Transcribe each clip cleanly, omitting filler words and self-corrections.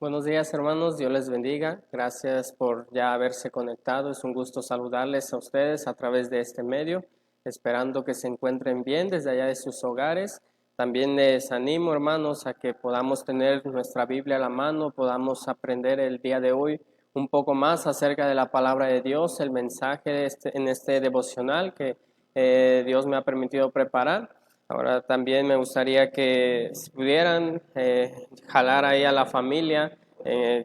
Buenos días, hermanos, Dios les bendiga. Gracias por ya haberse conectado. Es un gusto saludarles a ustedes a través de este medio, esperando que se encuentren bien desde allá de sus hogares. También les animo, hermanos, a que podamos tener nuestra Biblia a la mano, podamos aprender el día de hoy un poco más acerca de la palabra de Dios, el mensaje en este devocional que Dios me ha permitido preparar. Ahora también me gustaría que si pudieran jalar ahí a la familia,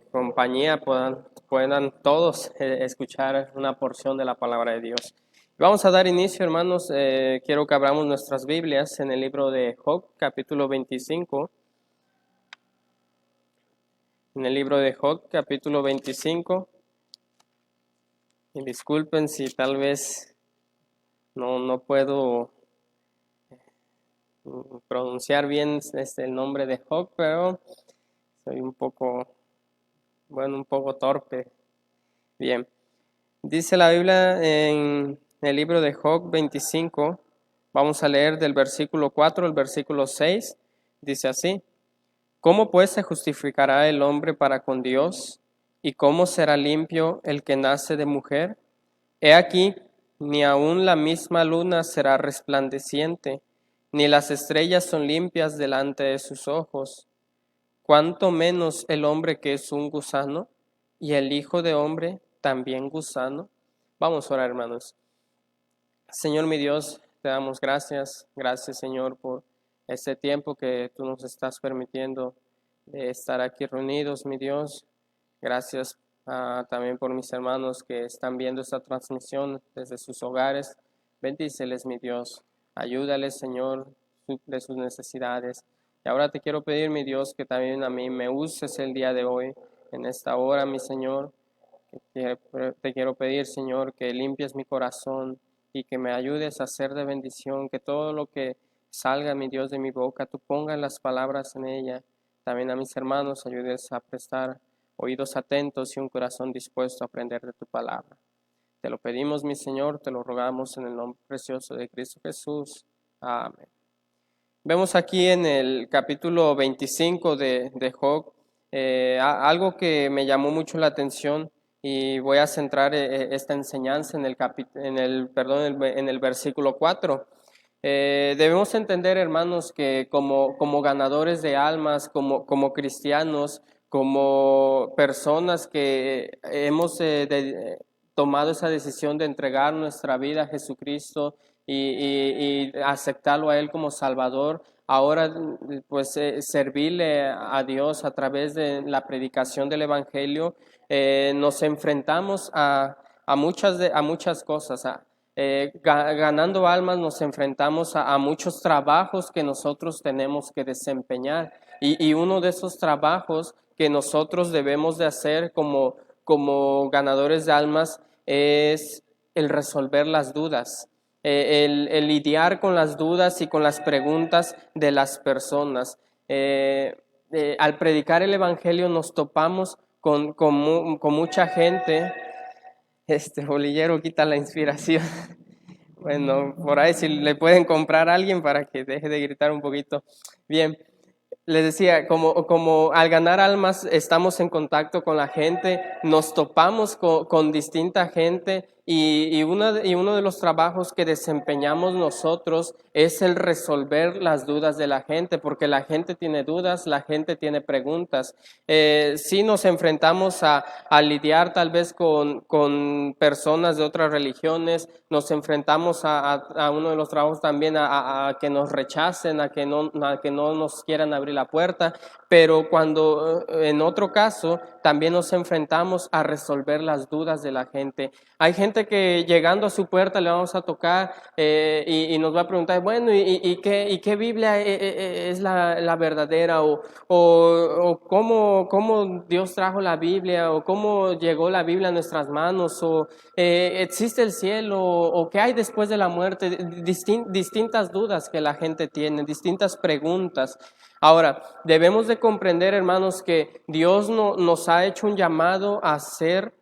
compañía, puedan todos escuchar una porción de la palabra de Dios. Vamos a dar inicio, hermanos. Quiero que abramos nuestras Biblias en el libro de Job, capítulo 25. En el libro de Job, capítulo 25. Y disculpen si tal vez no puedo pronunciar bien el nombre de Job, pero soy un poco torpe. Bien, dice la Biblia en el libro de Job 25, vamos a leer del versículo 4 al versículo 6, dice así: ¿Cómo pues se justificará el hombre para con Dios? ¿Y cómo será limpio el que nace de mujer? He aquí, ni aun la misma luna será resplandeciente, ni las estrellas son limpias delante de sus ojos. ¿Cuánto menos el hombre que es un gusano, y el Hijo de hombre también gusano? Vamos a orar, hermanos. Señor mi Dios, te damos gracias. Gracias, Señor, por este tiempo que tú nos estás permitiendo de estar aquí reunidos, mi Dios. Gracias también por mis hermanos que están viendo esta transmisión desde sus hogares. Bendíceles, mi Dios. Ayúdales, Señor, suple sus necesidades. Y ahora te quiero pedir, mi Dios, que también a mí me uses el día de hoy, en esta hora, mi Señor. Te quiero pedir, Señor, que limpies mi corazón y que me ayudes a ser de bendición, que todo lo que salga, mi Dios, de mi boca, tú pongas las palabras en ella. También a mis hermanos ayudes a prestar oídos atentos y un corazón dispuesto a aprender de tu palabra. Te lo pedimos, mi Señor, te lo rogamos en el nombre precioso de Cristo Jesús. Amén. Vemos aquí en el capítulo 25 de Job algo que me llamó mucho la atención y voy a centrar esta enseñanza en el versículo 4. Debemos entender, hermanos, que como ganadores de almas, como cristianos, como personas que hemos tomado esa decisión de entregar nuestra vida a Jesucristo y aceptarlo a Él como Salvador, ahora pues servirle a Dios a través de la predicación del Evangelio, nos enfrentamos a muchas cosas. Ganando almas nos enfrentamos a muchos trabajos que nosotros tenemos que desempeñar y uno de esos trabajos que nosotros debemos de hacer como ganadores de almas es el resolver las dudas, el lidiar con las dudas y con las preguntas de las personas. Al predicar el Evangelio nos topamos con mucha gente. Este bolillero quita la inspiración. Bueno, por ahí si le pueden comprar a alguien para que deje de gritar un poquito. Bien, les decía, como al ganar almas estamos en contacto con la gente, nos topamos con distinta gente y uno de los trabajos que desempeñamos nosotros es el resolver las dudas de la gente, porque la gente tiene dudas, la gente tiene preguntas. Sí nos enfrentamos a lidiar tal vez con personas de otras religiones, nos enfrentamos a uno de los trabajos también a que nos rechacen, a que no nos quieran abrir la puerta, pero cuando en otro caso también nos enfrentamos a resolver las dudas de la gente. Hay gente que llegando a su puerta le vamos a tocar y nos va a preguntar, bueno, ¿y qué Biblia es la verdadera? O cómo Dios trajo la Biblia, o cómo llegó la Biblia a nuestras manos, o existe el cielo, o qué hay después de la muerte. Distintas dudas que la gente tiene, distintas preguntas. Ahora, debemos de comprender, hermanos, que Dios nos ha hecho un llamado a hacer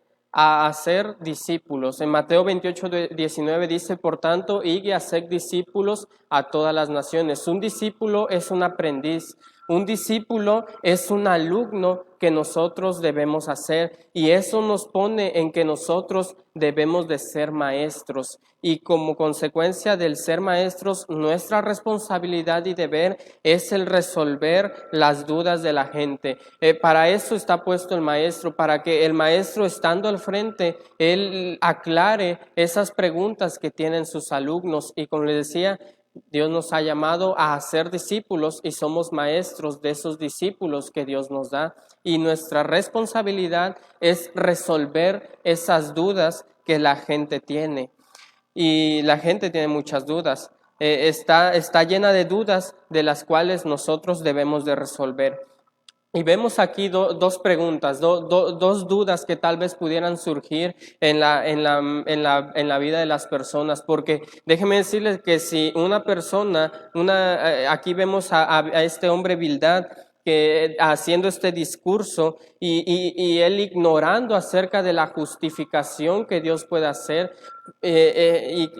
discípulos. En Mateo 28:19 dice, por tanto, id y haced discípulos a todas las naciones. Un discípulo es un aprendiz. Un discípulo es un alumno que nosotros debemos hacer y eso nos pone en que nosotros debemos de ser maestros y como consecuencia del ser maestros nuestra responsabilidad y deber es el resolver las dudas de la gente. Para eso está puesto el maestro, para que el maestro estando al frente, él aclare esas preguntas que tienen sus alumnos y como les decía, Dios nos ha llamado a hacer discípulos y somos maestros de esos discípulos que Dios nos da. Y nuestra responsabilidad es resolver esas dudas que la gente tiene. Y la gente tiene muchas dudas. Está llena de dudas de las cuales nosotros debemos de resolver. Y vemos aquí dos preguntas, dos dudas que tal vez pudieran surgir en la vida de las personas, porque déjenme decirles que si una persona, aquí vemos a este hombre Bildad, que haciendo este discurso y él ignorando acerca de la justificación que Dios puede hacer, y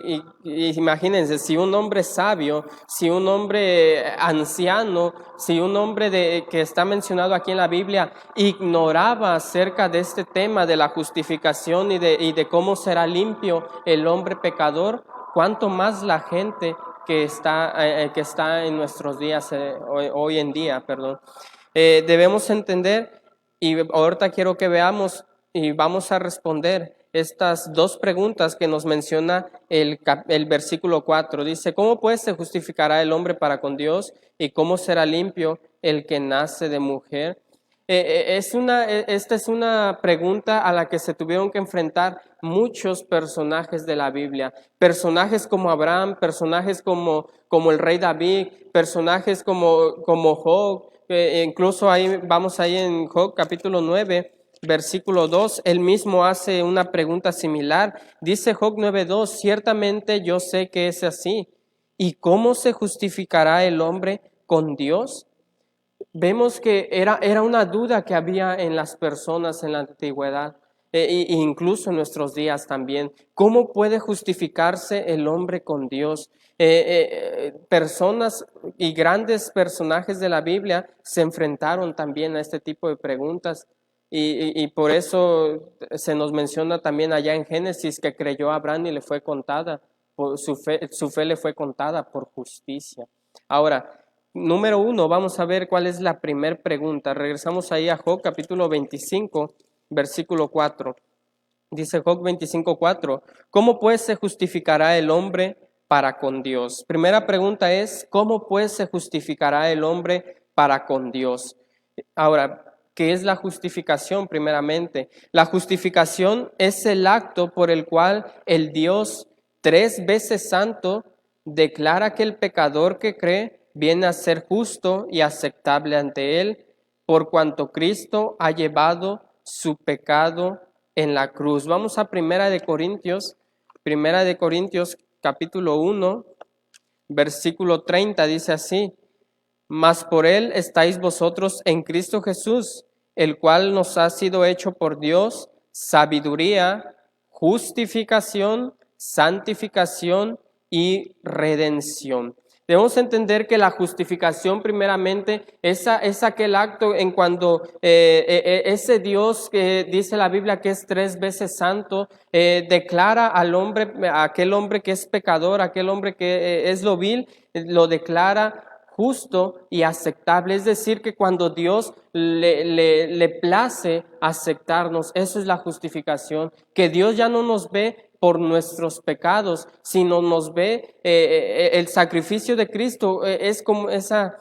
imagínense, si un hombre sabio, si un hombre anciano, si un hombre que está mencionado aquí en la Biblia ignoraba acerca de este tema de la justificación y de cómo será limpio el hombre pecador, cuánto más la gente que está en nuestros días, hoy en día, perdón. Debemos entender, y ahorita quiero que veamos y vamos a responder estas dos preguntas que nos menciona el versículo 4. Dice, ¿cómo pues se justificará el hombre para con Dios y cómo será limpio el que nace de mujer? Esta es una pregunta a la que se tuvieron que enfrentar muchos personajes de la Biblia. Personajes como Abraham, personajes como el rey David, personajes como Job. Incluso vamos ahí en Job capítulo 9, versículo 2, él mismo hace una pregunta similar. Dice Job 9:2, ciertamente yo sé que es así. ¿Y cómo se justificará el hombre con Dios? Vemos que era una duda que había en las personas en la antigüedad, e incluso en nuestros días también. ¿Cómo puede justificarse el hombre con Dios? Personas y grandes personajes de la Biblia se enfrentaron también a este tipo de preguntas y por eso se nos menciona también allá en Génesis que creyó a Abraham y le fue contada, su fe le fue contada por justicia. Ahora, número 1, vamos a ver cuál es la primera pregunta. Regresamos ahí a Job capítulo 25, versículo 4. Dice Job 25:4, ¿cómo pues se justificará el hombre para con Dios? Primera pregunta es, ¿cómo pues se justificará el hombre para con Dios? Ahora, ¿qué es la justificación primeramente? La justificación es el acto por el cual el Dios 3 veces santo declara que el pecador que cree viene a ser justo y aceptable ante Él, por cuanto Cristo ha llevado su pecado en la cruz. Vamos a Primera de Corintios capítulo 1, versículo 30, dice así, mas por Él estáis vosotros en Cristo Jesús, el cual nos ha sido hecho por Dios sabiduría, justificación, santificación y redención. Debemos entender que la justificación primeramente es aquel acto en cuando ese Dios que dice la Biblia que es 3 veces santo, declara al hombre, a aquel hombre que es pecador, aquel hombre que es lo vil, lo declara justo y aceptable. Es decir, que cuando Dios le place aceptarnos, eso es la justificación, que Dios ya no nos ve por nuestros pecados, sino nos ve, el sacrificio de Cristo es como esa,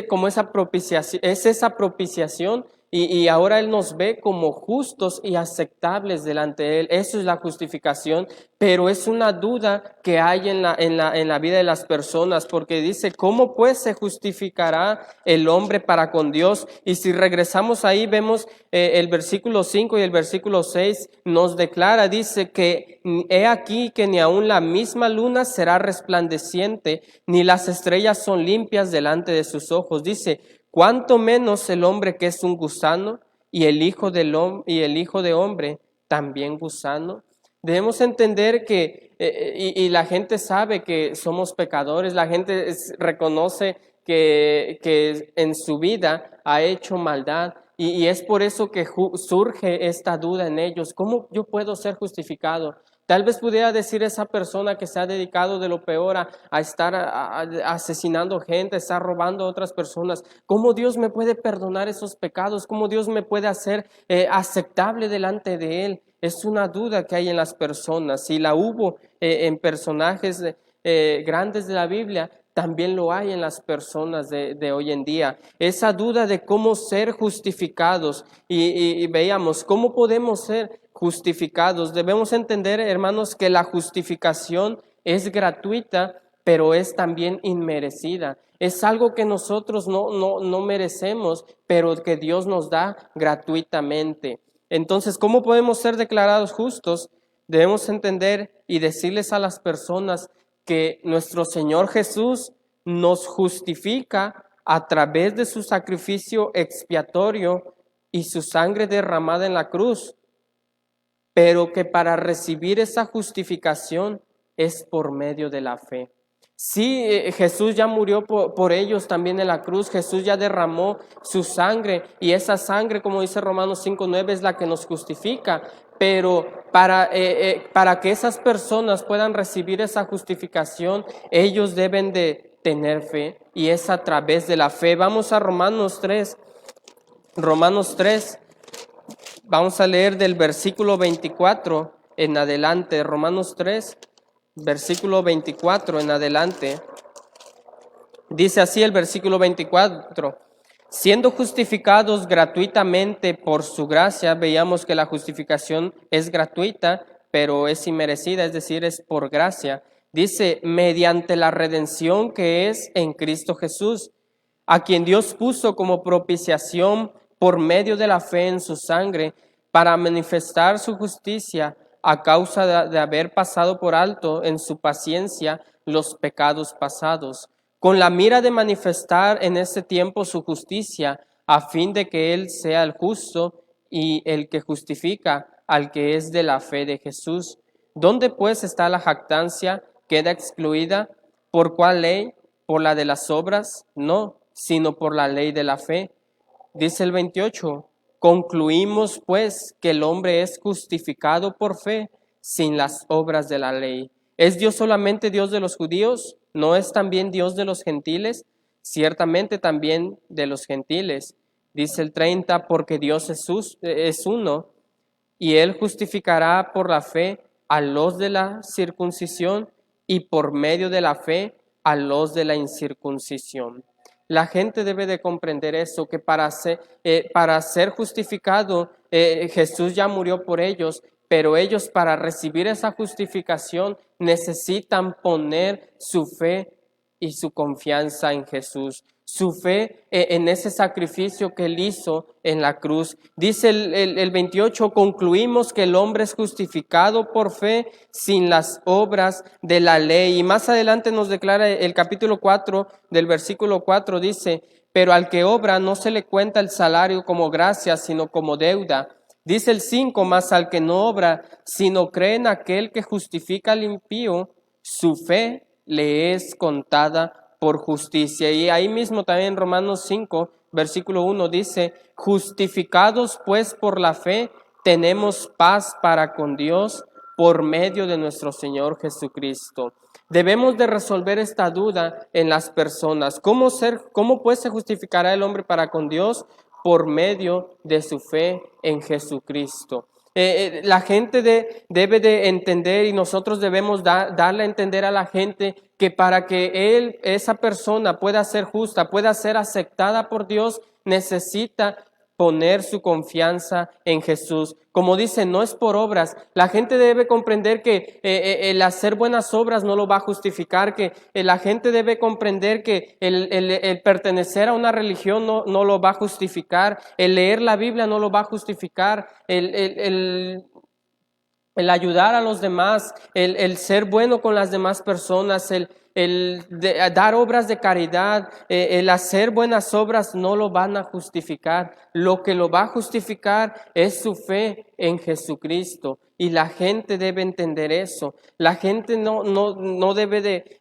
como esa propiciación, es esa propiciación y ahora Él nos ve como justos y aceptables delante de Él. Eso es la justificación, pero es una duda que hay en la vida de las personas, porque dice, ¿cómo pues se justificará el hombre para con Dios? Y si regresamos ahí, vemos el versículo 5 y el versículo 6 nos declara, dice que he aquí que ni aun la misma luna será resplandeciente, ni las estrellas son limpias delante de sus ojos. Dice, cuánto menos el hombre que es un gusano y el hijo de hombre también gusano. Debemos entender que, y la gente sabe que somos pecadores, la gente reconoce que en su vida ha hecho maldad, y es por eso que surge esta duda en ellos. ¿Cómo yo puedo ser justificado? Tal vez pudiera decir esa persona que se ha dedicado de lo peor a estar asesinando gente, estar robando a otras personas. ¿Cómo Dios me puede perdonar esos pecados? ¿Cómo Dios me puede hacer aceptable delante de Él? Es una duda que hay en las personas. Si la hubo en personajes grandes de la Biblia, también lo hay en las personas de hoy en día. Esa duda de cómo ser justificados y veamos cómo podemos ser justificados. Debemos entender, hermanos, que la justificación es gratuita, pero es también inmerecida. Es algo que nosotros no merecemos, pero que Dios nos da gratuitamente. Entonces, ¿cómo podemos ser declarados justos? Debemos entender y decirles a las personas que nuestro Señor Jesús nos justifica a través de su sacrificio expiatorio y su sangre derramada en la cruz, pero que para recibir esa justificación es por medio de la fe. Sí, Jesús ya murió por ellos también en la cruz, Jesús ya derramó su sangre y esa sangre, como dice Romanos 5:9, es la que nos justifica, pero para que esas personas puedan recibir esa justificación, ellos deben de tener fe y es a través de la fe. Vamos a Romanos 3, vamos a leer del versículo 24 en adelante, Romanos 3, versículo 24 en adelante. Dice así el versículo 24, siendo justificados gratuitamente por su gracia, veíamos que la justificación es gratuita, pero es inmerecida, es decir, es por gracia. Dice, mediante la redención que es en Cristo Jesús, a quien Dios puso como propiciación por medio de la fe en su sangre, para manifestar su justicia a causa de haber pasado por alto en su paciencia los pecados pasados, con la mira de manifestar en este tiempo su justicia, a fin de que Él sea el justo y el que justifica al que es de la fe de Jesús. ¿Dónde pues está la jactancia? ¿Queda excluida? ¿Por cuál ley? ¿Por la de las obras? No, sino por la ley de la fe. Dice el 28, concluimos pues que el hombre es justificado por fe sin las obras de la ley. ¿Es Dios solamente Dios de los judíos? ¿No es también Dios de los gentiles? Ciertamente también de los gentiles. Dice el 30, porque Dios es uno, y Él justificará por la fe a los de la circuncisión y por medio de la fe a los de la incircuncisión. La gente debe de comprender eso, que para ser justificado, Jesús ya murió por ellos, pero ellos para recibir esa justificación necesitan poner su fe y su confianza en Jesús, su fe en ese sacrificio que Él hizo en la cruz. Dice el 28, concluimos que el hombre es justificado por fe sin las obras de la ley. Y más adelante nos declara el capítulo 4 del versículo 4, dice, pero al que obra no se le cuenta el salario como gracia, sino como deuda. Dice el 5, más al que no obra, sino cree en aquel que justifica al impío, su fe le es contada por justicia. Y ahí mismo también en Romanos 5, versículo 1 dice, justificados pues por la fe, tenemos paz para con Dios por medio de nuestro Señor Jesucristo. Debemos de resolver esta duda en las personas. ¿Cómo pues se justificará el hombre para con Dios? Por medio de su fe en Jesucristo. La gente debe de entender y nosotros debemos darle a entender a la gente que para que esa persona pueda ser justa, pueda ser aceptada por Dios, necesita poner su confianza en Jesús. Como dice, no es por obras. La gente debe comprender que el hacer buenas obras no lo va a justificar, que la gente debe comprender que el pertenecer a una religión no lo va a justificar, el leer la Biblia no lo va a justificar, el ayudar a los demás, el ser bueno con las demás personas, dar obras de caridad, el hacer buenas obras no lo van a justificar. Lo que lo va a justificar es su fe en Jesucristo. Y la gente debe entender eso. La gente no debe de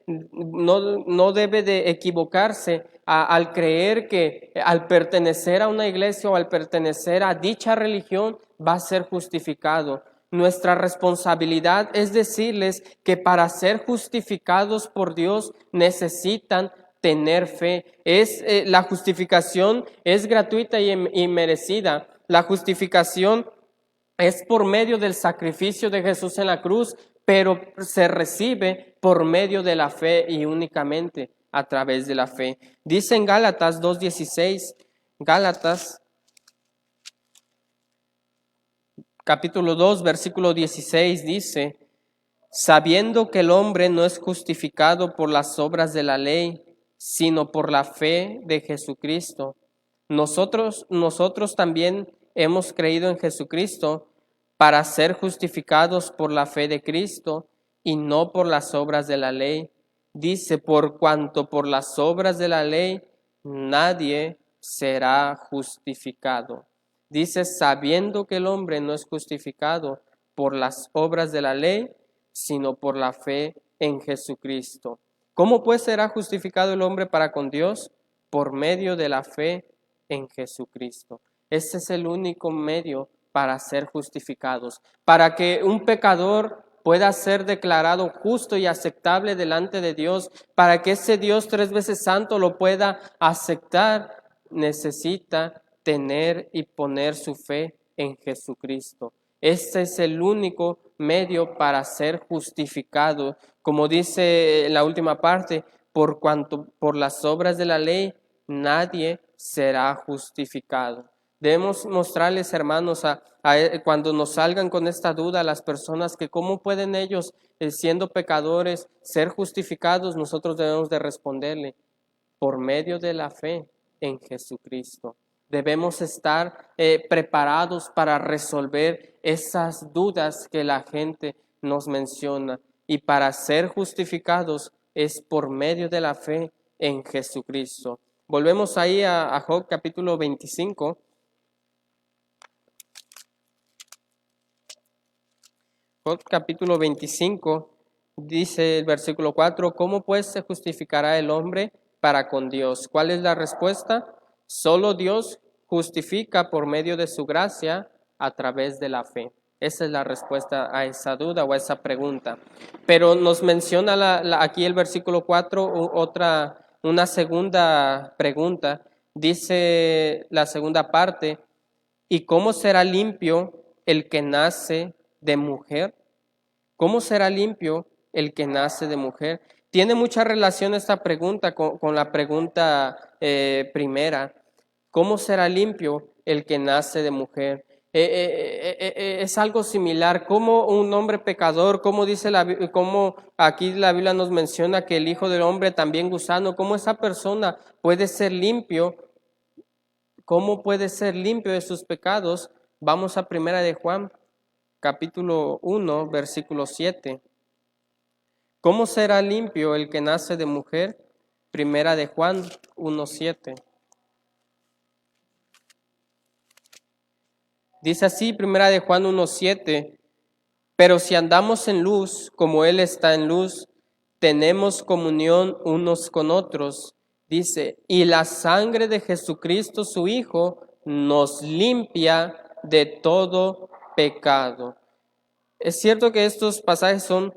equivocarse al creer que al pertenecer a una iglesia o al pertenecer a dicha religión va a ser justificado. Nuestra responsabilidad es decirles que para ser justificados por Dios necesitan tener fe. La justificación es gratuita y merecida. La justificación es por medio del sacrificio de Jesús en la cruz, pero se recibe por medio de la fe y únicamente a través de la fe. Dice en Gálatas 2:16, Gálatas capítulo 2, versículo 16 dice, sabiendo que el hombre no es justificado por las obras de la ley, sino por la fe de Jesucristo. Nosotros también hemos creído en Jesucristo para ser justificados por la fe de Cristo y no por las obras de la ley. Dice, por cuanto por las obras de la ley nadie será justificado. Dice, sabiendo que el hombre no es justificado por las obras de la ley, sino por la fe en Jesucristo. ¿Cómo pues será justificado el hombre para con Dios? Por medio de la fe en Jesucristo. Ese es el único medio para ser justificados. Para que un pecador pueda ser declarado justo y aceptable delante de Dios, para que ese Dios 3 veces santo lo pueda aceptar, necesita tener y poner su fe en Jesucristo. Este es el único medio para ser justificado. Como dice en la última parte, por cuanto por las obras de la ley nadie será justificado. Debemos mostrarles, hermanos, cuando nos salgan con esta duda a las personas que cómo pueden ellos, siendo pecadores, ser justificados. Nosotros debemos de responderle por medio de la fe en Jesucristo. Debemos estar preparados para resolver esas dudas que la gente nos menciona. Y para ser justificados es por medio de la fe en Jesucristo. Volvemos ahí a Job capítulo 25. Job capítulo 25 dice el versículo 4, ¿cómo pues se justificará el hombre para con Dios? ¿Cuál es la respuesta? Solo Dios justifica por medio de su gracia a través de la fe. Esa es la respuesta a esa duda o a esa pregunta. Pero nos menciona aquí el versículo 4 una segunda pregunta. Dice la segunda parte, ¿y cómo será limpio el que nace de mujer? ¿Cómo será limpio el que nace de mujer? Tiene mucha relación esta pregunta con la pregunta primera. ¿Cómo será limpio el que nace de mujer? Es algo similar. Como un hombre pecador, como aquí la Biblia nos menciona que el Hijo del Hombre también gusano, ¿cómo esa persona puede ser limpio? ¿Cómo puede ser limpio de sus pecados? Vamos a Primera de Juan, capítulo 1, versículo 7. ¿Cómo será limpio el que nace de mujer? Primera de Juan 1:7. Dice así, Primera de Juan 1:7, pero si andamos en luz, como Él está en luz, tenemos comunión unos con otros. Dice, y la sangre de Jesucristo, su Hijo, nos limpia de todo pecado. Es cierto que estos pasajes son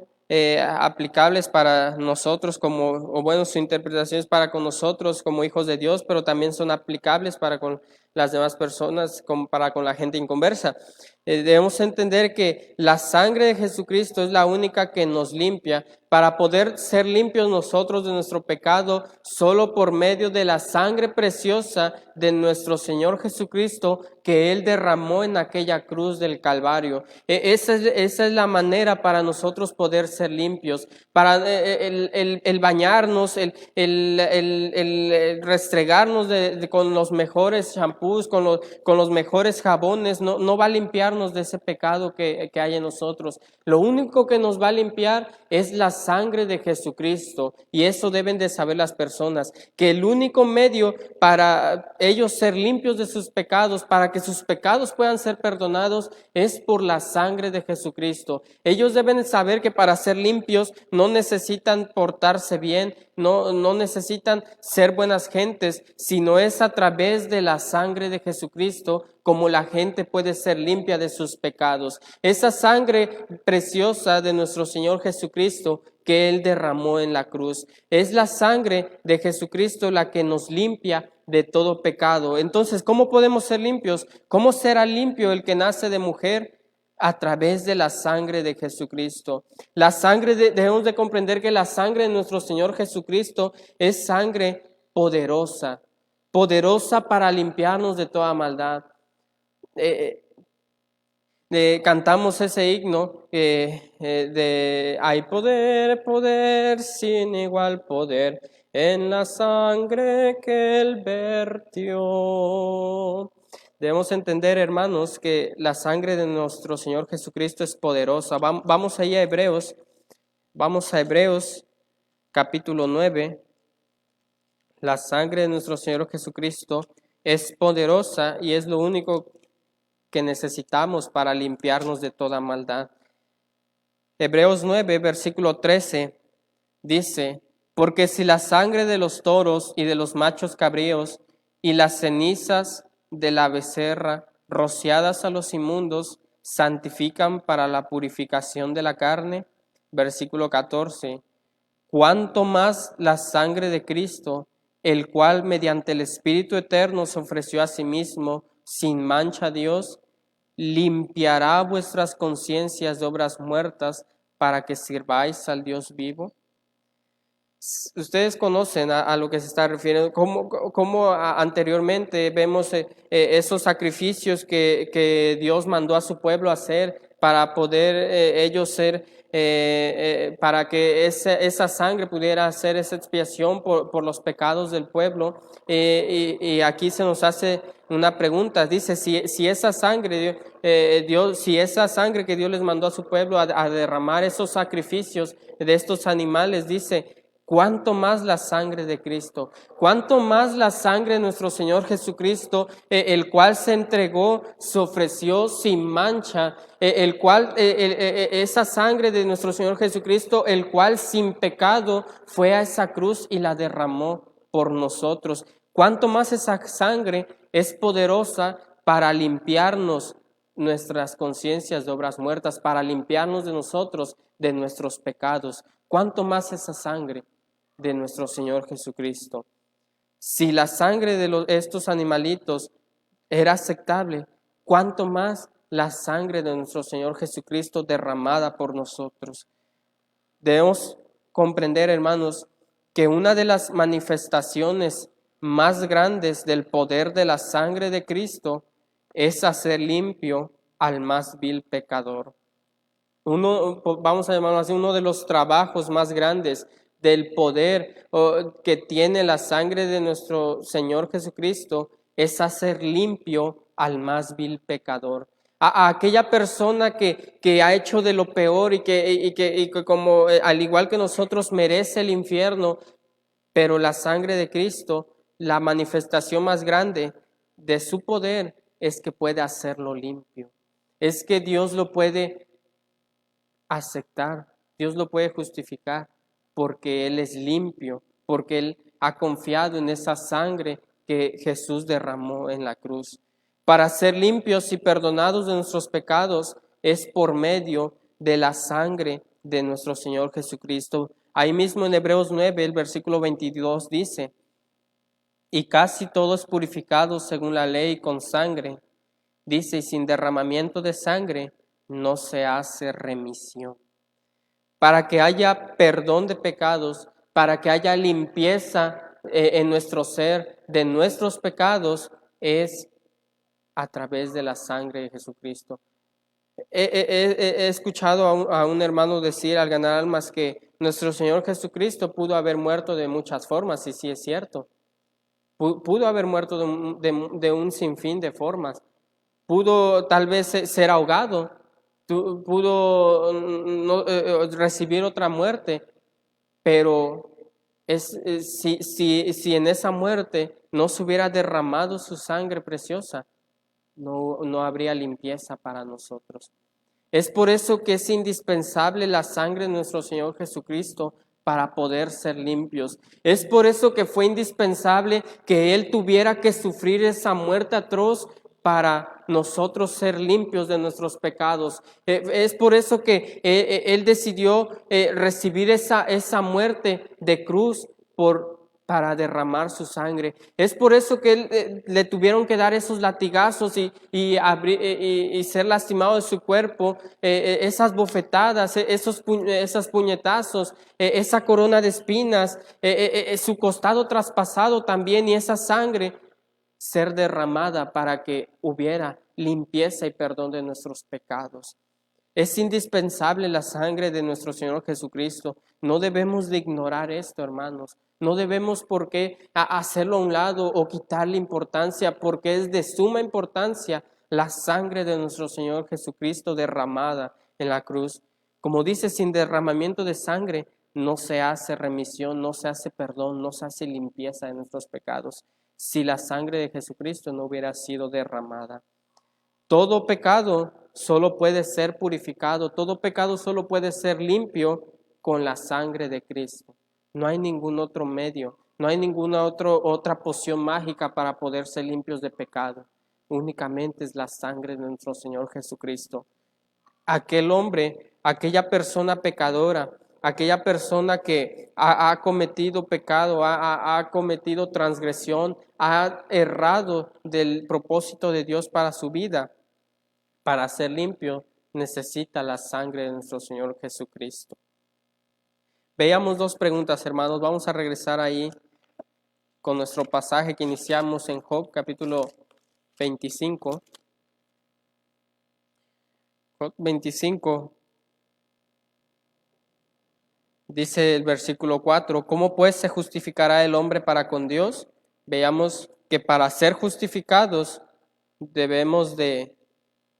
aplicables para nosotros su interpretación es para con nosotros como hijos de Dios, pero también son aplicables para con las demás personas, para con la gente inconversa. Debemos entender que la sangre de Jesucristo es la única que nos limpia. Para poder ser limpios nosotros de nuestro pecado, solo por medio de la sangre preciosa de nuestro Señor Jesucristo que Él derramó en aquella cruz del Calvario. Esa es la manera para nosotros poder ser limpios, para el bañarnos, el restregarnos con los mejores champús shampoos, con los mejores jabones, no va a limpiarnos de ese pecado que hay en nosotros. Lo único que nos va a limpiar es la sangre de Jesucristo. Y eso deben de saber las personas, que el único medio para ellos ser limpios de sus pecados, para que sus pecados puedan ser perdonados, es por la sangre de Jesucristo. Ellos deben saber que para ser limpios no necesitan portarse bien, no necesitan ser buenas gentes, sino es a través de la sangre de Jesucristo como la gente puede ser limpia de sus pecados. Esa sangre preciosa de nuestro Señor Jesucristo que Él derramó en la cruz. Es la sangre de Jesucristo la que nos limpia de todo pecado. Entonces, ¿cómo podemos ser limpios? ¿Cómo será limpio el que nace de mujer? A través de la sangre de Jesucristo. La sangre, debemos de comprender que la sangre de nuestro Señor Jesucristo es sangre poderosa, poderosa para limpiarnos de toda maldad. Cantamos ese himno de hay poder, poder, sin igual poder, en la sangre que Él vertió. Debemos entender, hermanos, que la sangre de nuestro Señor Jesucristo es poderosa. Vamos ahí a Hebreos, capítulo 9. La sangre de nuestro Señor Jesucristo es poderosa y es lo único que necesitamos para limpiarnos de toda maldad. Hebreos 9, versículo 13, dice, porque si la sangre de los toros y de los machos cabríos y las cenizas de la becerra rociadas a los inmundos santifican para la purificación de la carne, versículo 14, cuánto más la sangre de Cristo, el cual mediante el Espíritu Eterno se ofreció a sí mismo sin mancha a Dios, limpiará vuestras conciencias de obras muertas para que sirváis al Dios vivo. Ustedes conocen a lo que se está refiriendo, como anteriormente vemos esos sacrificios que Dios mandó a su pueblo a hacer para poder ellos ser, para que esa sangre pudiera hacer esa expiación por los pecados del pueblo. Y aquí se nos hace una pregunta, dice, si esa sangre, si esa sangre que Dios les mandó a su pueblo a derramar esos sacrificios de estos animales, dice, ¿cuánto más la sangre de Cristo? ¿Cuánto más la sangre de nuestro Señor Jesucristo, el cual se entregó, se ofreció sin mancha, esa sangre de nuestro Señor Jesucristo, el cual sin pecado fue a esa cruz y la derramó por nosotros? ¿Cuánto más esa sangre es poderosa para limpiarnos nuestras conciencias de obras muertas, para limpiarnos de nosotros, de nuestros pecados? ¿Cuánto más esa sangre de nuestro Señor Jesucristo? Si la sangre de estos animalitos era aceptable, ¿cuánto más la sangre de nuestro Señor Jesucristo derramada por nosotros? Debemos comprender, hermanos, que una de las manifestaciones más grandes del poder de la sangre de Cristo es hacer limpio al más vil pecador. Vamos a llamarlo así, uno de los trabajos más grandes del poder que tiene la sangre de nuestro Señor Jesucristo es hacer limpio al más vil pecador. A aquella persona que ha hecho de lo peor y que como al igual que nosotros merece el infierno, pero la sangre de Cristo, la manifestación más grande de su poder es que puede hacerlo limpio. Es que Dios lo puede aceptar, Dios lo puede justificar porque Él es limpio, porque Él ha confiado en esa sangre que Jesús derramó en la cruz. Para ser limpios y perdonados de nuestros pecados es por medio de la sangre de nuestro Señor Jesucristo. Ahí mismo en Hebreos 9, el versículo 22 dice, y casi todo es purificado según la ley con sangre. Dice, y sin derramamiento de sangre no se hace remisión. Para que haya perdón de pecados, para que haya limpieza en nuestro ser de nuestros pecados, es a través de la sangre de Jesucristo. He escuchado a un hermano decir al ganar almas que nuestro Señor Jesucristo pudo haber muerto de muchas formas, y sí es cierto. Pudo haber muerto de un sinfín de formas. Pudo tal vez ser ahogado, pudo recibir otra muerte, pero si en esa muerte no se hubiera derramado su sangre preciosa, no habría limpieza para nosotros. Es por eso que es indispensable la sangre de nuestro Señor Jesucristo para poder ser limpios. Es por eso que fue indispensable que Él tuviera que sufrir esa muerte atroz para nosotros ser limpios de nuestros pecados. Es por eso que Él decidió recibir esa muerte de cruz para derramar su sangre. Es por eso que le tuvieron que dar esos latigazos y ser lastimado de su cuerpo, esas bofetadas, esos puñetazos, esa corona de espinas, su costado traspasado también y esa sangre ser derramada para que hubiera limpieza y perdón de nuestros pecados. Es indispensable la sangre de nuestro Señor Jesucristo. No debemos de ignorar esto, hermanos. No debemos por qué hacerlo a un lado o quitarle importancia, porque es de suma importancia la sangre de nuestro Señor Jesucristo derramada en la cruz. Como dice, sin derramamiento de sangre no se hace remisión, no se hace perdón, no se hace limpieza de nuestros pecados. Si la sangre de Jesucristo no hubiera sido derramada. Todo pecado solo puede ser purificado, todo pecado solo puede ser limpio con la sangre de Cristo. No hay ningún otro medio, no hay ninguna otra poción mágica para poder ser limpios de pecado. Únicamente es la sangre de nuestro Señor Jesucristo. Aquel hombre, aquella persona pecadora, aquella persona que ha cometido pecado, ha cometido transgresión, ha errado del propósito de Dios para su vida, para ser limpio, necesita la sangre de nuestro Señor Jesucristo. Veamos dos preguntas, hermanos. Vamos a regresar ahí con nuestro pasaje que iniciamos en Job, capítulo 25. Job 25, dice el versículo 4, ¿cómo pues se justificará el hombre para con Dios? Veamos que para ser justificados debemos de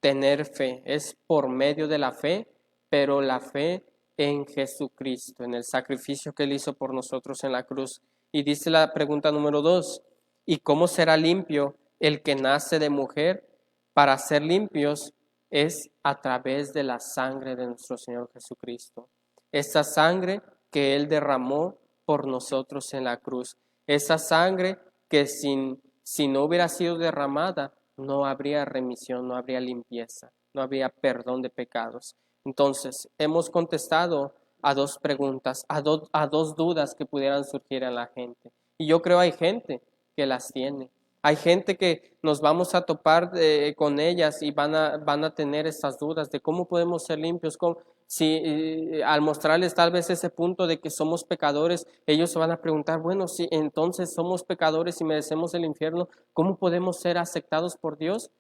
tener fe, es por medio de la fe, pero la fe en Jesucristo, en el sacrificio que Él hizo por nosotros en la cruz. Y dice la pregunta número 2, ¿y cómo será limpio el que nace de mujer? Para ser limpios es a través de la sangre de nuestro Señor Jesucristo. Esa sangre que Él derramó por nosotros en la cruz. Esa sangre que si no hubiera sido derramada, no habría remisión, no habría limpieza, no habría perdón de pecados. Entonces, hemos contestado a dos preguntas, a dos dudas que pudieran surgir en la gente. Y yo creo hay gente que las tiene. Hay gente que nos vamos a topar con ellas y van a tener estas dudas de cómo podemos ser limpios, si al mostrarles tal vez ese punto de que somos pecadores, ellos se van a preguntar, bueno, si entonces somos pecadores y merecemos el infierno, ¿cómo podemos ser aceptados por Dios?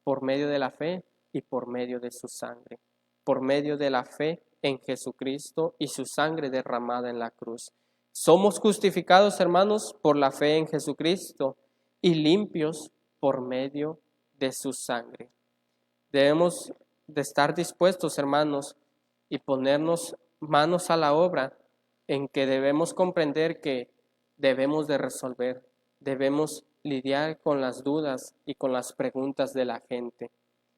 Por medio de la fe y por medio de su sangre, por medio de la fe en Jesucristo y su sangre derramada en la cruz. Somos justificados, hermanos, por la fe en Jesucristo y limpios por medio de su sangre. Debemos de estar dispuestos, hermanos, y ponernos manos a la obra en que debemos comprender que debemos de resolver, debemos lidiar con las dudas y con las preguntas de la gente.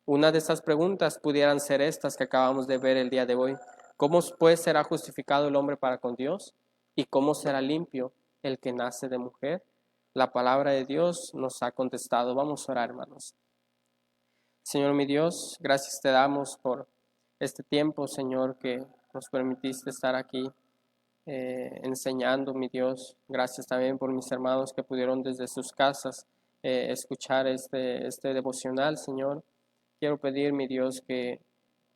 Una de esas preguntas pudieran ser estas que acabamos de ver el día de hoy. ¿Cómo pues será justificado el hombre para con Dios? ¿Y cómo será limpio el que nace de mujer? La palabra de Dios nos ha contestado. Vamos a orar, hermanos. Señor mi Dios, gracias te damos por este tiempo, Señor, que nos permitiste estar aquí enseñando, mi Dios. Gracias también por mis hermanos que pudieron desde sus casas escuchar este devocional, Señor. Quiero pedir, mi Dios, que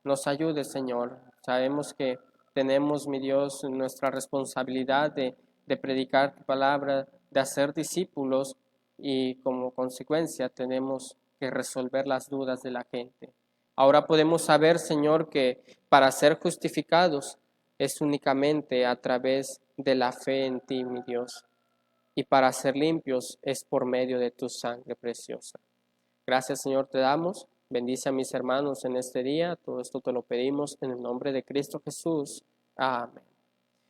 nos ayude, Señor. Sabemos que tenemos, mi Dios, nuestra responsabilidad de predicar tu palabra, de hacer discípulos y como consecuencia tenemos que resolver las dudas de la gente. Ahora podemos saber, Señor, que para ser justificados es únicamente a través de la fe en ti, mi Dios. y para ser limpios es por medio de tu sangre preciosa. Gracias, Señor, te damos. Bendice a mis hermanos en este día. Todo esto te lo pedimos en el nombre de Cristo Jesús. Amén.